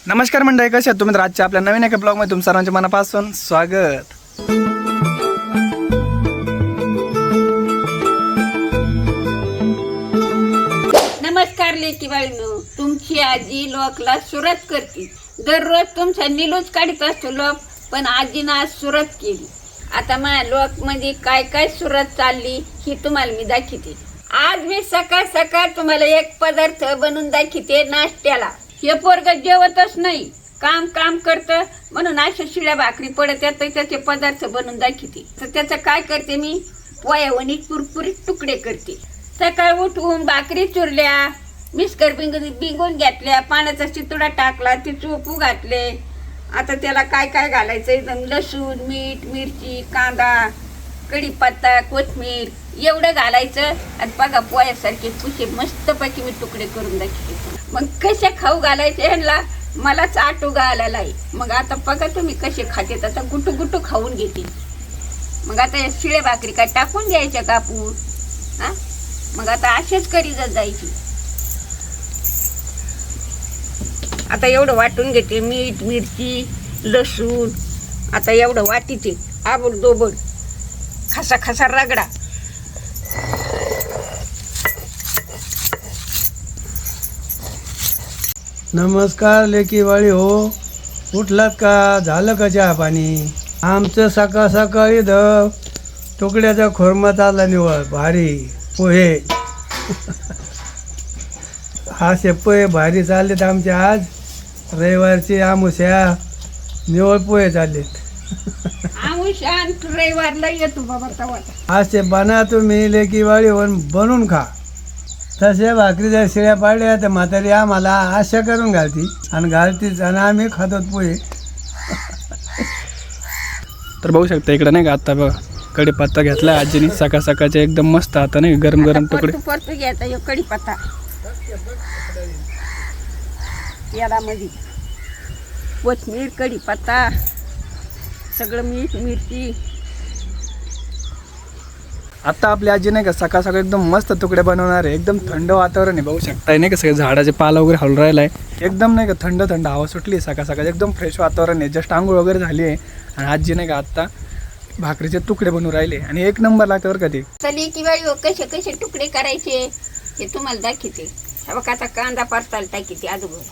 नमस्कार मंडळी, कसे आहात तुम्ही? तर आजच्या आपल्या नवीन एका ब्लॉगमध्ये तुमचं सर्वांच्या मनापासून स्वागत. नमस्कार लेकी बाळीनो, तुमची आजी लोकला सुरत करते. दररोज तुमचा निलूच काढत असतो लोक, पण आजीनं आज सुरत केली. आता माझ्या लोक म्हणजे काय काय सुरत चालली ही तुम्हाला मी दाखवते. आज मी सकाळ सकाळ तुम्हाला एक पदार्थ बनवून दाखवते नाश्त्याला. हे पोरग जेवतच नाही, काम काम करतं म्हणून अशा शिळ्या भाकरी पडत येत त्याचे पदार्थ बनवून दाखवते. तर त्याचं काय करते मी, पोह्यावणी कुरकुरीत तुकडे करते. सकाळ उठवून भाकरी चुरल्या, मिस्कर बिंगून घेतल्या, पाण्याचा शितुडा टाकला, ती चोपू घातले. आता त्याला काय काय घालायचं, एकदम लसूण, मीठ, मिरची, कांदा, कढीपत्ता, कोथिंबीर एवढं घालायचं. आणि बघा पोह्यासारखे पुशे मस्तपैकी मी तुकडे करून दाखवते. मग कसे खाऊ घालायचे ह्यांना, मलाच आटू घालायला आहे. मग आता बघा तुम्ही कसे खाते, आता गुटू गुटू खाऊन घेते. मग आता या शिळे भाकरी काय टाकून द्यायच्या कापून, हा? मग आता असेच करीत जायची. आता एवढं वाटून घेते, मीठ, मिरची, लसूण. आता एवढं वाटीते, आबड दोबड खसा खसा रगडा. नमस्कार लेकी वाळी हो, उठलात का? झालं का चहा पाणी? आमचं सकाळ सकाळी तुकड्याचा खोरमत आला निवळ भारी पोहे. असे पोहे भारी चाललेत आमचे. आज रविवारची आमुष्या, निवळ पोहे चाललेत. शांत रविवारला येतो बाबा तवा. असे बना तुम्ही लेकी वाळी होऊन बनवून खा. तसे भाकरी जर शिळ्या पाडल्या तर म्हातारी आम्हाला आशा करून घालती आणि घालतीच, आणि आम्ही खातो पोहे. तर बघू शकता इकडे नाही का, आता बघा कढीपत्ता घेतला आजीने सकाळ सकाळचे, एकदम मस्त. आता नाही गरम गरम तुकडे परतू घ्यायचा यो कढीपत्ता याला मध्ये, कोथिंबीर, कढीपत्ता, सगळं मीठ, मिरची. आता आपली आजी नाही का सकाळ सकाळ एकदम मस्त तुकडे बनवणार आहे. एकदम थंड वातावरण आहे, बघू शकताय नाही का, सगळे झाडाचे पाला वगैरे हलून राहिला आहे. एकदम नाही का थंड थंड हवा सुटली आहे सकाळ सकाळ, एकदम फ्रेश वातावरण आहे. जस्ट आंघोळ वगैरे झाली आहे आणि आजी नाही का आत्ता भाकरीचे तुकडे बनवून राहिले आणि एक नंबर लागतं बरं का ते. चली की बाई कसे कसे तुकडे करायचे हे तुम्हाला दाखवते. बघा आता कांदा परतायला टाकीते. अगोदर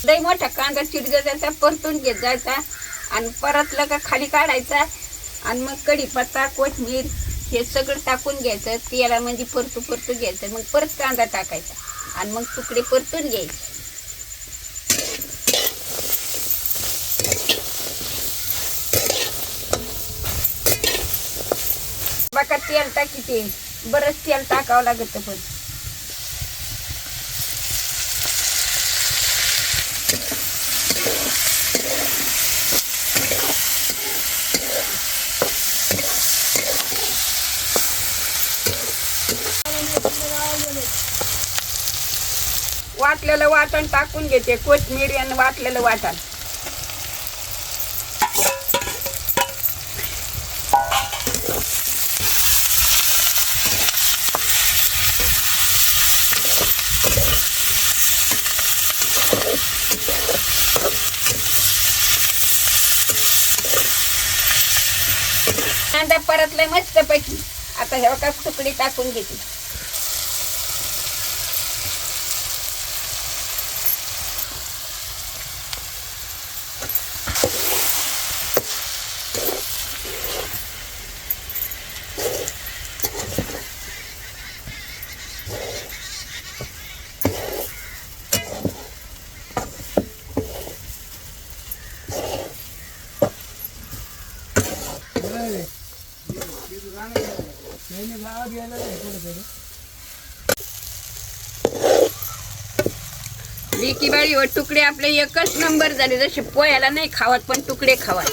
लई मोठा कांदा चिरगा जायचा, परतून घेत जायचा आणि परतलं का खाली काढायचा. आणि मग कढीपत्ता, कोथिंबीर हे सगळं टाकून घ्यायचं. तेला म्हणजे परतू घ्यायचं. मग परत कांदा टाकायचा आणि मग तुकडे परतून घ्यायचे. बघा तेल टाकीते, बरंच तेल टाकावं लागतं. पण वाटलेलं वाटण टाकून घेते, कोथिंबीर आणि वाटलेलं वाटण. कांदा परतलाय मस्त पैकी. आता हे बघा तुकडे टाकून घेते. लेकी बाळी व तुकडे आपले एकच नंबर झाले. जसे पोह्याला नाही खावत पण तुकडे खावा.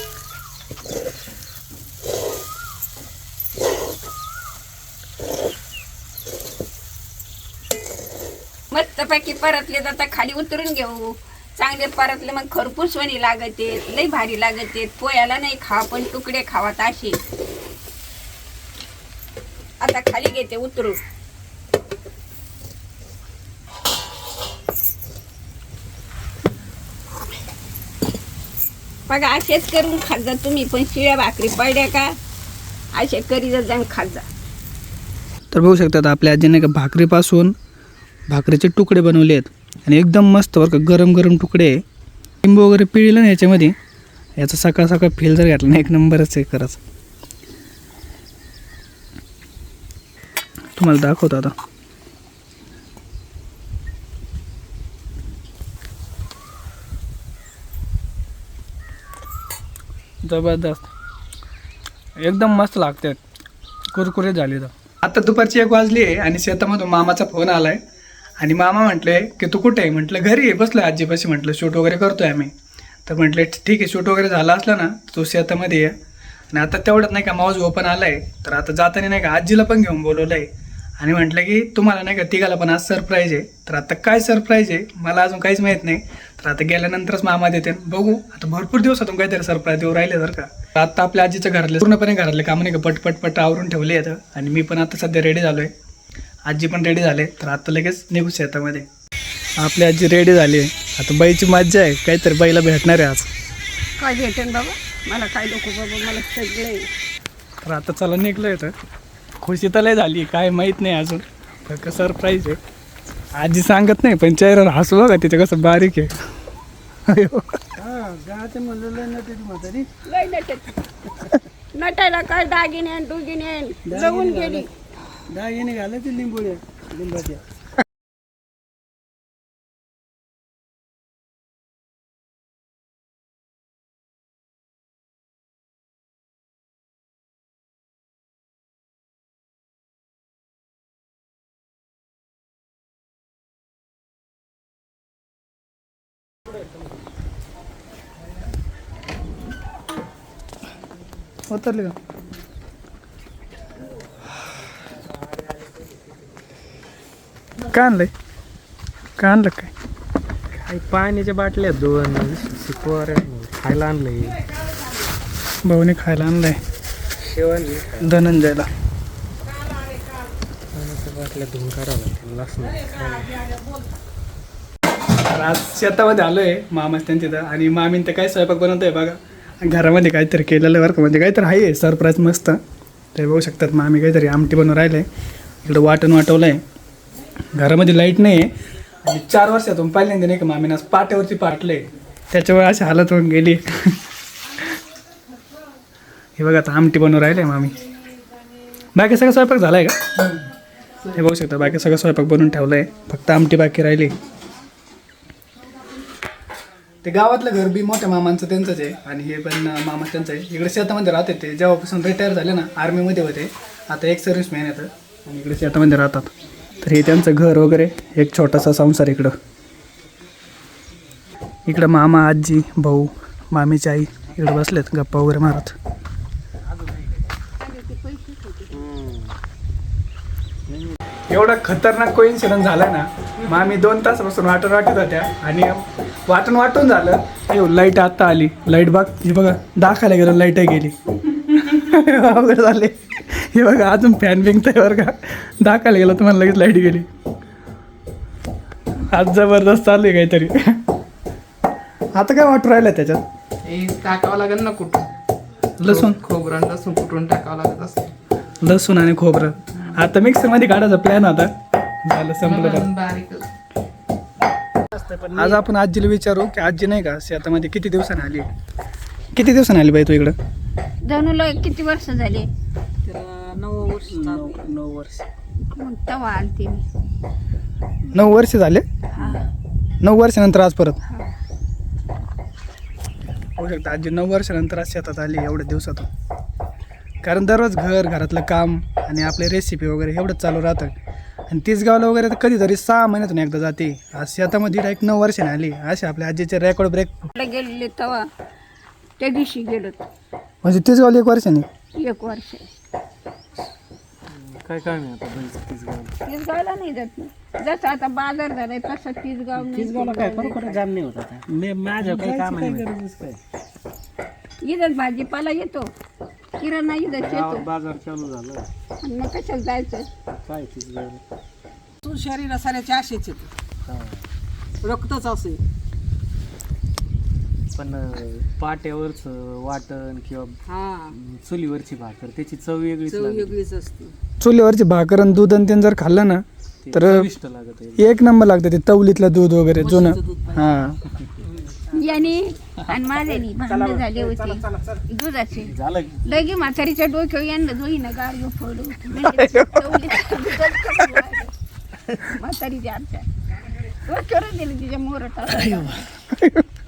मस्तपैकी परतले जाता. खाली उतरून घेऊ, चांगले परतले मग खरपूसवणी लागते, लई भारी लागते. पोह्याला नाही खावा पण तुकडे खावात असे. आता खाली घेते उतरू. बघा असेच करून खात जा तुम्ही पण शिळ्या भाकरी पडल्या का असे करी जाऊन खात जा. तर बघू शकतात आपल्या आजीने का भाकरीपासून भाकरीचे तुकडे बनवले आहेत आणि एकदम मस्त बरं का गरम गरम तुकडे. लिंबू वगैरे पिळलं ना याच्यामध्ये, याचा सकाळ सकाळ फील जर घातला ना एक नंबरच आहे खरंच. तुम्हाला दाखवतो आता. जबरदस्त एकदम मस्त लागते, कुरकुरीत झाली. तर आता दुपारची 1 वाजली आहे आणि शेतामधून मामाचा फोन आलाय आणि मामा म्हटले की तू कुठे आहे. म्हटलं घरी आहे, बसलोय आजीपाशी. म्हटलं शूट वगैरे करतोय आम्ही. तर म्हटले ठीक आहे, शूट वगैरे झाला असला ना तू शेतामध्ये ये. आणि आता तेवढंच नाही का माऊज ओपन आलाय, तर आता जाताना नाही का आजीला पण घेऊन बोलवलंय आणि म्हटलं की तुम्हाला नाही का तिघाला पण आज सरप्राईज आहे. तर आता काय सरप्राईज आहे मला अजून काहीच माहीत नाही. तर आता गेल्यानंतरच मामा देते, बघू. आता भरपूर दिवसातून काहीतरी सरप्राईज देऊ राहिले बरं का. आता आपल्या आजीच्या घरातले पूर्णपणे घरातले कामं नाही का पटपट आवरून ठेवले आहेत आणि मी पण आता सध्या रेडी झालोय. आजी पण रेडी झाले, तर आता लगेच निघू शेतामध्ये. आपली आजी रेडी झाली आहे. आता बाईची मज्जा आहे, काहीतरी बाईला भेटणार आहे आज. काय भेटेन बाबा मला, काय नको बाबा मला सगळे. तर आता चला निघलोय. तर खुशी तर लय झाली, काय माहीत नाही अजून, फक्त सरप्राईज आहे. आजी सांगत नाही पण चेहऱ्यावर हसू बघा तिथे कसं बारीक आहे. अयो. गाते म्हणलं ना त्याची म्हातारी लय नटत नटायला काय दागिने डुगिने जगून गेली. दागिने घालायचे लिंबोळ्या लिंबाच्या. उतरले का? काय आणलंय? काय आणलं काय? काही पाण्याच्या बाटल्या 2 शिकवार खायला आणलंय. भाऊने खायला आणलंय शेवण धनंजयला. बाटल्या धुवून काढावं लसण. आज शेतामध्ये आलोय मामा तिथं आणि मामीन ते काय स्वयंपाक बनवतोय बघा. घरामध्ये काहीतरी केलेलं आहे बरं का, म्हणजे काहीतरी आहे सरप्राईज मस्त. ते बघू शकतात मामी काहीतरी आमटी बनवून राहिलं आहे. इकडं वाटण वाटवलं आहे. घरामध्ये लाईट नाही आहे आणि 4 वर्षातून पहिल्यांदा नाही का मामीनं आज पाट्यावरती पाटलं आहे, त्याच्यामुळे अशी हालत होऊन गेली. हे बघा आता आमटी बनवून राहिलं आहे मामी. बाकी सगळं स्वयंपाक झाला आहे का? हे बघू शकता बाकी सगळं स्वयंपाक बनवून ठेवलं आहे, फक्त आमटी बाकी राहिली. ते गावातलं घर बी मोठ्या मामांचं त्यांचंच आहे आणि हे पण मामा त्यांचं आहे. इकडे शेतामध्ये राहते ते, जेव्हापासून रिटायर झाले ना आर्मीमध्ये होते, आता एक सर्व्हिसमॅन येतं आणि इकडे शेतामध्ये राहतात. तर हे त्यांचं घर वगैरे, एक छोटासा संसार इकडं. इकडं मामा, आजी, भाऊ, मामीची आई इकडे बसलेत गप्पा वगैरे मारत. एवढा खतरनाक कोइन्सिडन्स झाला ना, मामी 2 तासापासून वाटून होत्या आणि वाटून झालं. लाईट आता आली. लाईट बघ, हे बघा दाखवायला गेलं लाईटही गेली. अवघड झाले. हे बघा अजून फॅन बिंगतंय बरं का, दाखवायला गेलं तुम्हाला लगेच लाईट गेली. आज जबरदस्त चालू आहे काहीतरी. आता काय वाटू राहिलं त्याच्यात? टाकावं लागेल ना कुठून, लसूण खोबरं लसूण कुठून टाकावं लागत असं. लसूण आणि खोबरं आता मिक्सरमध्ये काढायचा प्लॅन होता, झालं संपलं का? बारीक आज आपण आजीला विचारू की आजी नाही का शेतामध्ये किती दिवसांनी आली? किती दिवसांनी आली बाई तू इकडं? जणूला किती वर्ष झाले? 9 वर्ष. मग तेव्हा आलते मी. 9 वर्ष झाले. हा 9 वर्षानंतर आज परत होऊ शकतं. आजी 9 वर्षानंतर आज शेतात आली एवढ्या दिवसातून. कारण दररोज घरातलं काम आणि आपले रेसिपी वगैरे एवढंच चालू राहतं. आणि तिसगावला वगैरे तर कधीतरी 6 महिन्यातून एकदा जाते. आज शेतामध्ये डायरेक्ट 9 वर्षाने आली. असे आपल्या आजीचे रेकॉर्ड ब्रेक. गेलेले तेव्हा त्या दिवशी गेलो. म्हणजे तिसगावला 1 वर्षाने. 1 वर्ष. काय काय नाही आता तिसगावला नाही जात ना, जसं आता बाजार झालाय तसं तिसगाव नाही. काय खरोखर जाम नाही होत आता. मी माझं काही काम नाही. इथं भाजीपाला येतो, किराणा इथं येतो. बाजार चालू झालं आणि मग कशाला जायचं? काय तिसगाव तू शरीरा साऱ्याचे असेच येते, रक्तच असे. पण पाट्यावरच वाटण किंवा हा चुलीवरची भाकर त्याची चव वेगळीच चव लागते. वेगळीच असते. चुलीवरची भाकर आणि दूध आणि ते जर खाल्लं ना ते तर चविष्ट लागत आहे. एक नंबर लागतं ते तवलीतलं दूध वगैरे जुनं. म्हशीचं दूध पाहिजे. हा याने आणि माझ्यानी भांडण झाले होते दुधाचे. झालं की? लगे म्हातारीच्या डोक्यावर यांना दोईनं गाडी फोडू म्हातारीच्या आमच्या डोक्यावर दिलं तिच्या मोरटा.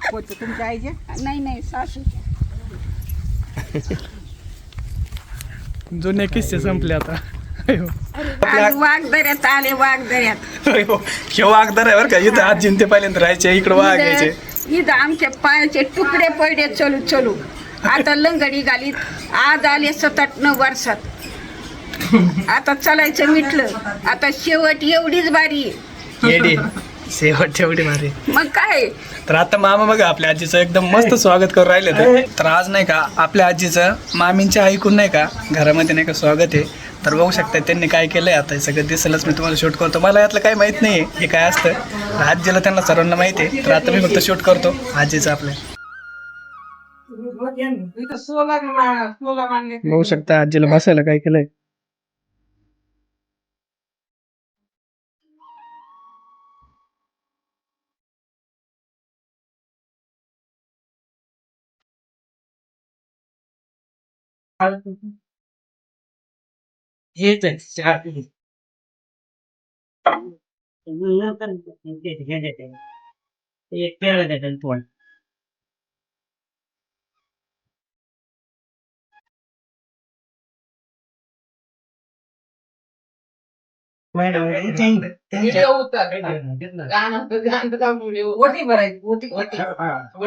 कोणतं तुमच्या आईच्या? नाही सासू. जुने किस्से संपले आता. अयो. आज वाघदऱ्यात आले वाघदऱ्यात. अयो. हे वाघदार आहे बरं का, इथं आज जिंते पहिल्यांदा राहायचे, इकडे वाघ यायचे. इथं आमच्या पायाचे तुकडे पडले चलू चलू. आता लंगडी घालीत आज आले 7-8 वर्षात. आता चालायचं मिटलं. आता शेवट एवढीच बारी आहे. येडी शेवट ठेवडी मारे. मग काय तर आता मामा बघा आपल्या आजीचं एकदम मस्त स्वागत करून राहिले तर आज नाही का आपल्या आजीचं मामींच्या ऐकून नाही का घरामध्ये नाही का स्वागत आहे. तर बघू शकता त्यांनी काय केलंय. आता हे सगळं दिसेलच, मी तुम्हाला शूट करतो. मला यातलं काही माहित नाही हे काय असतं. तर आजीला त्यांना सर्वांना माहिती आहे. तर आता मी फक्त शूट करतो आजीचं आपल्या. बघू शकता आजीला बसायला काय केलंय. हे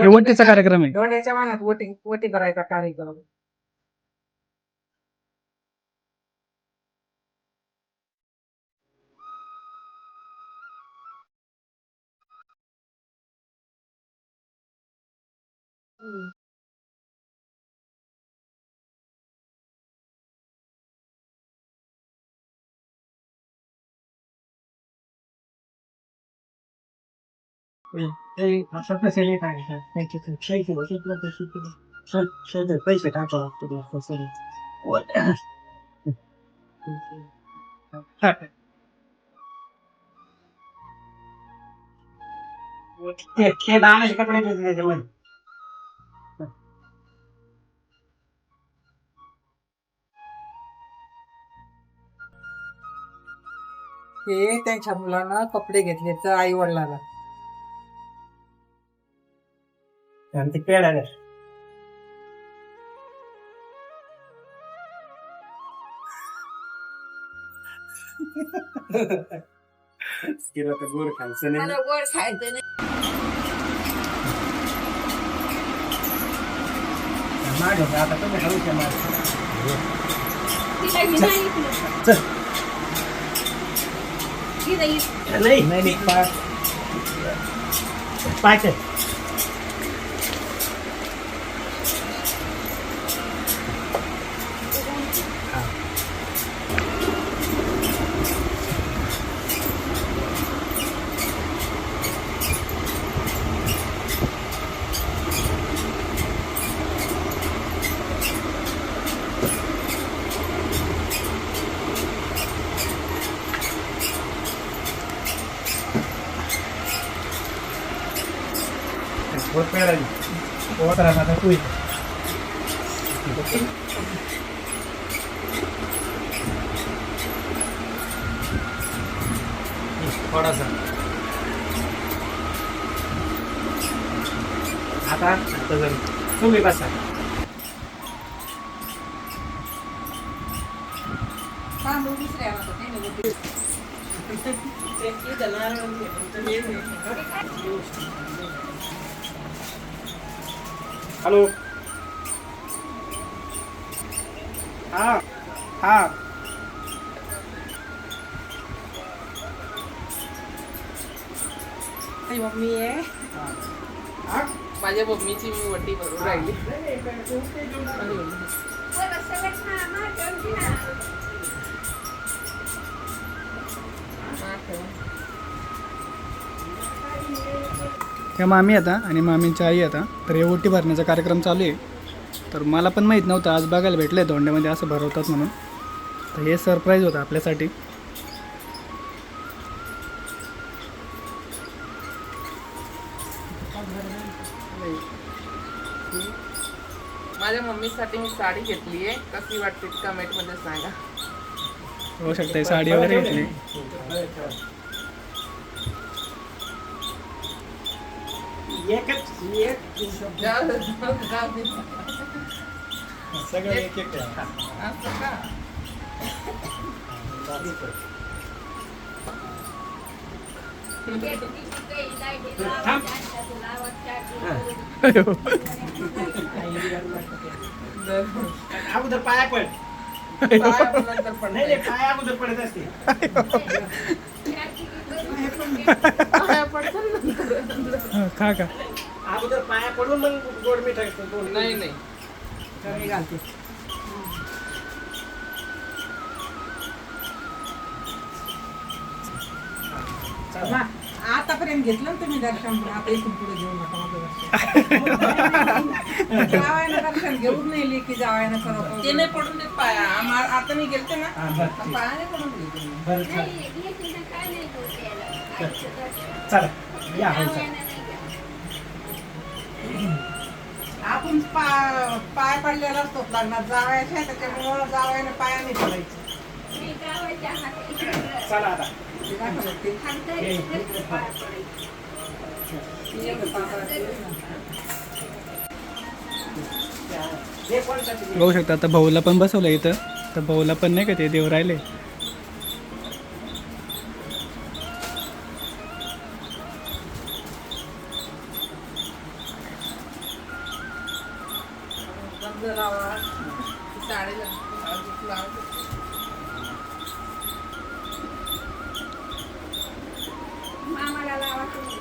वटीचा कार्यक्रम आहे. दोन्हीच्या मनात वोटी करायचा कार्यक्रम. हे त्यांच्या मुलांना कपडे घेतले तर आई वडिलांना. मला गोड खायचं नाही. तिला ही नाही इकडं. इथं इथं. थोडासा आता जर तुम्ही बसा. हॅलो. हा हा मम्मी आहे. माझ्या मम्मीची मी वटी भरून राहिली. ह्या मामी आता आणि मामींची आई आता. तर हे ओटी भरण्याचा कार्यक्रम चालू आहे. तर मला पण माहीत नव्हतं, आज बघायला भेटलं धोंड्यामध्ये असं भरवतात म्हणून. तर हे सरप्राईज होतं आपल्यासाठी. माझ्या मम्मीसाठी मी साडी घेतली आहे, कशी वाटते कमेंट मध्ये सांगा. होऊ शकतं साडी वगैरे घेतली. असं का? अगोदर पाया पड. पाया नंतर पण नाही पाया अगोदर पडत असते. पाया पडतं नंतर. खा का. अगोदर पाया पडून मग गोड मिठाई. नाही नाही मी घालते. आतापर्यंत घेतलं ना तुम्ही दर्शन, आता इथून पुढे घेऊ नका माझं दर्शन. जावायनं दर्शन घेऊन नाही लेकी जावायनं करत. ते नाही पडून देत पाया. आता मी गेलते ना पाया नाही पडून देत. चला या हो चला. आपण पाय पडलेला असतो लग्नात जावायच्या, त्याच्यामुळं जावायनं पाया नाही पडायचं. चला आता. बघू शकता आता भाऊला पण बसवलं इथं. तर भाऊला पण नाही का ते देव राहिले. गंध लावा, साडीला लावा. मामाला लावा तुम्ही.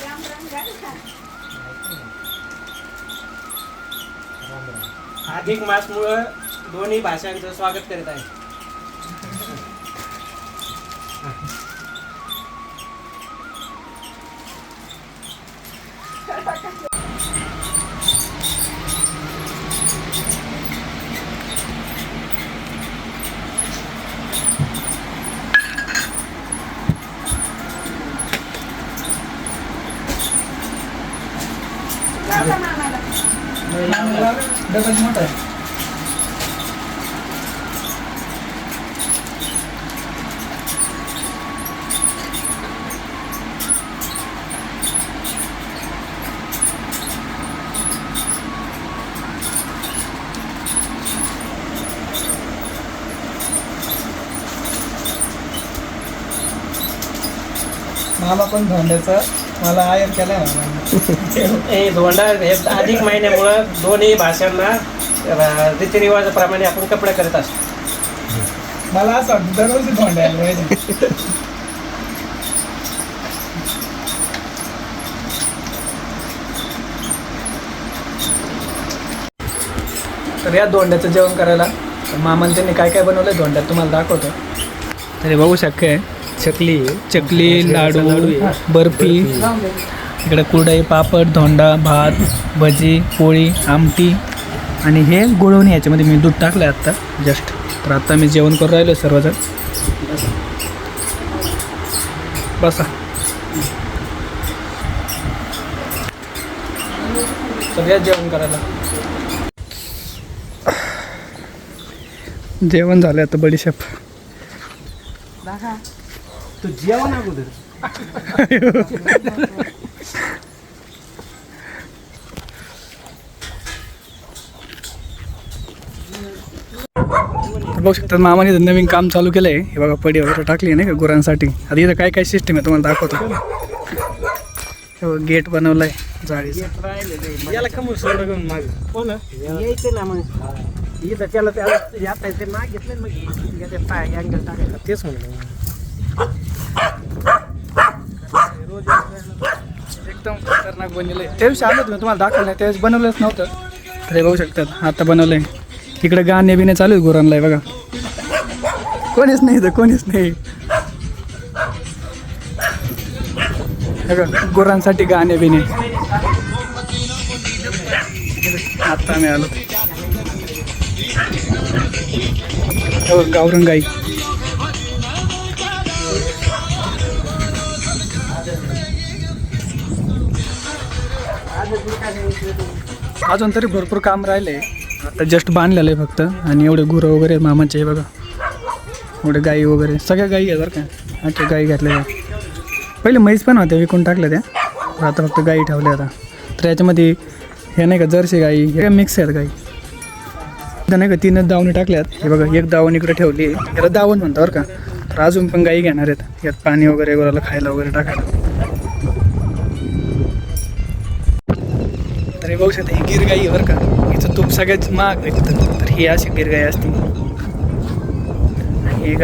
राम राम झालं का? अधिक मासमुळं दोन्ही भाषांचं स्वागत करीत आहे. डबल मोठा आहे. मामा पण धोंड्याचा मला आयर केलाय मामाने. हे धोंडा हे अधिक महिन्यामुळं दोन्ही भाषांना रीतिरिवाजाप्रमाणे आपण कपडे करत असतो. मला असं वाटतं दरवर्षी धोंड्या यायला पाहिजे. तर या धोंड्याचं जेवण करायला मामाने त्यांनी काय काय बनवलं धोंड्यात तुम्हाला दाखवतो. तरी बघू शकते चकली लाडू बर्फी, इकडे कुरडई पापड धोंडा भात भजी पोळी आमटी आणि हे गुळवणी. याच्यामध्ये मी दूध टाकलं आहे आत्ता जस्ट. तर आत्ता मी जेवण करून राहिलो सर्वजण. बसा. सगळ्यात जेवण करायला. जेवण झालं आता बडीशेप. तू जेवण अगोदर. बघू शकतात मामाने नवीन काम चालू केलं आहे. हे बघा पडी वगैरे टाकली नाही का गुरांसाठी. आता इथं काय काय सिस्टीम आहे तुम्हाला दाखवतो. गेट बनवलाय जाळीचं. याला कमून सोडं घेऊन माग हो ना यायचं ना मग इथं त्याला आता ते मागितलं मग पाय अँगल टाकायला तेच म्हणलं एकदम खतरनाक बनलेलं आहे. त्या दिवशी आलो तुम्ही तुम्हाला दाखवलं नाही, त्यावेळेस बनवलंच नव्हतं. तर हे बघू शकतात आता बनवलंय. इकडे गाणे बिणे चालू आहे गुरांना बघा. कोणीच नाही इथं, कोणीच नाही. बघा गुरांसाठी गाणे बिणे. आता आम्ही आलो गावरंगाई. अजून तरी भरपूर काम राहिले. आता जस्ट बांधलेलं आहे फक्त. आणि एवढे गुरं वगैरे मामाचे हे बघा, एवढे गाई वगैरे सगळ्या गाई आहे बरं का. अच्छा गाई घातल्या त्या. पहिले म्हैस पण होत्या, विकून टाकल्या त्या. आता फक्त गाई ठेवल्या आता. तर याच्यामध्ये हे नाही का जर्सी गाई, हे मिक्स आहेत गाई. आता नाही का 3 दावणी टाकल्यात. हे बघा एक दावण इकडे ठेवली आहे, याला दावण म्हणतात बरं का. तर अजून पण गाई घेणार आहेत यात पाणी वगैरे गुराला खायला वगैरे टाकायला. तर हे बघू शकता ही गिर गाई आहे बरं का. हिचं तूप सगळ्यात महाग आहे तिथं. तर ही अशी गिर गाई असते. आणि ही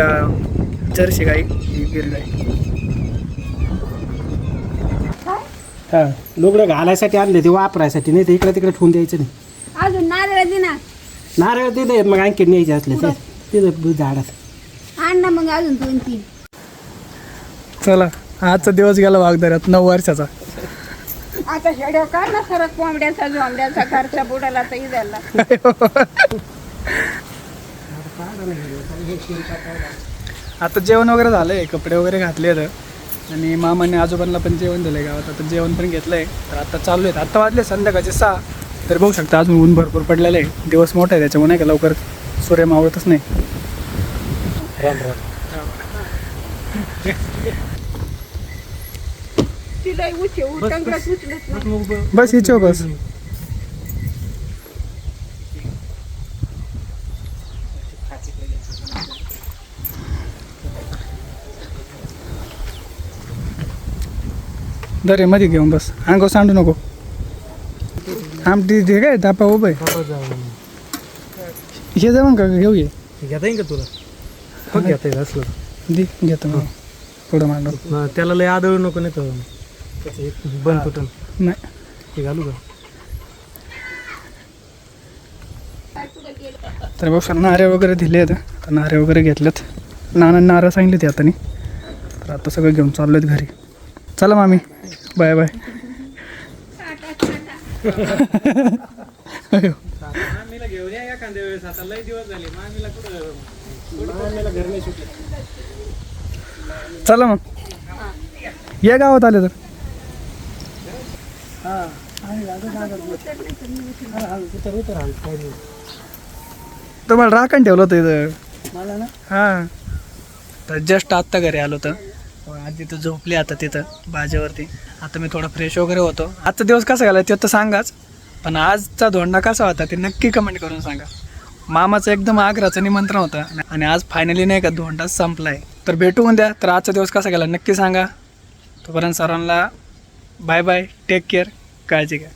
जर्सी गाई, ही गिर गाई. हा लुगडं घालायसाठी आणले ते वापरायसाठी, नाही तर इकडे तिकडे ठेवून द्यायचं नाही. अजून नारळ दिना नारळ तिथे मग आणखी न्यायचे असले ते तिथं झाडात. आण ना मग अजून 2-3. चला आजचा दिवस गेला वागदाऱ्यात 9 वर्षाचा. आता शेड्या का ना सरक कोंबड्याचा जोंबड्याचा खर्चा बुडाला तर झाला. आता जेवण वगैरे झालंय, कपडे वगैरे घातले आहेत. आणि मामाने आजोबांना पण जेवण दिलंय गावात. आता जेवण पण घेतलंय. तर आता चालू आहेत. आता वाजले संध्याकाळचे 6. तर बघू शकता अजून ऊन भरपूर पडलेलं आहे. दिवस मोठा आहे त्याच्यामुळे नाही का लवकर सूर्य मावळतच नाही. तिला उचलत बस हिचो बस. दरे मध्ये घेऊन बस. अंगो सांडू नको. आमटी ते काय तापा उभं आहे. हे जाऊन का घेऊ ये घेता येईल का तुला बघ घेता येईल असलं दे घेतो मग पुढं मांडू. त्याला लय आदळू नको नाही तर बंद तुटून नाही ते घालू का. तर बघ नारे वगैरे दिले आहेत. तर नारे वगैरे घेतलेत. नारळ सांगितले ते आता. तर आता सगळं घेऊन चाललो आहेत घरी. चला मामी बाय बाय. मामीला घेऊन या एखाद्या वेळेस. आता लय दिवस झाले मामीला कुठं मामीला घर नाही सुटलं. चला मग ये गावात आले तर. तुम्हाला राखण ठेवलं होतं इथं मला ना हां. तर जस्ट आत्ता घरी आलो तर आधी तिथं झोपली आता तिथं बाजेवरती. आता मी थोडा फ्रेश वगैरे होतो. आजचा दिवस कसा गेला ते तर सांगाच. पण आजचा धोंडा कसा होता ते नक्की कमेंट करून सांगा. मामाचं एकदम आग्रहाचं निमंत्रण होतं आणि आज फायनली नाही का धोंडाच संपला आहे. तर भेटू उद्या. तर आजचा दिवस कसा गेला नक्की सांगा. तोपर्यंत सर्वांना बाय बाय. Take care. काळजी घ्या.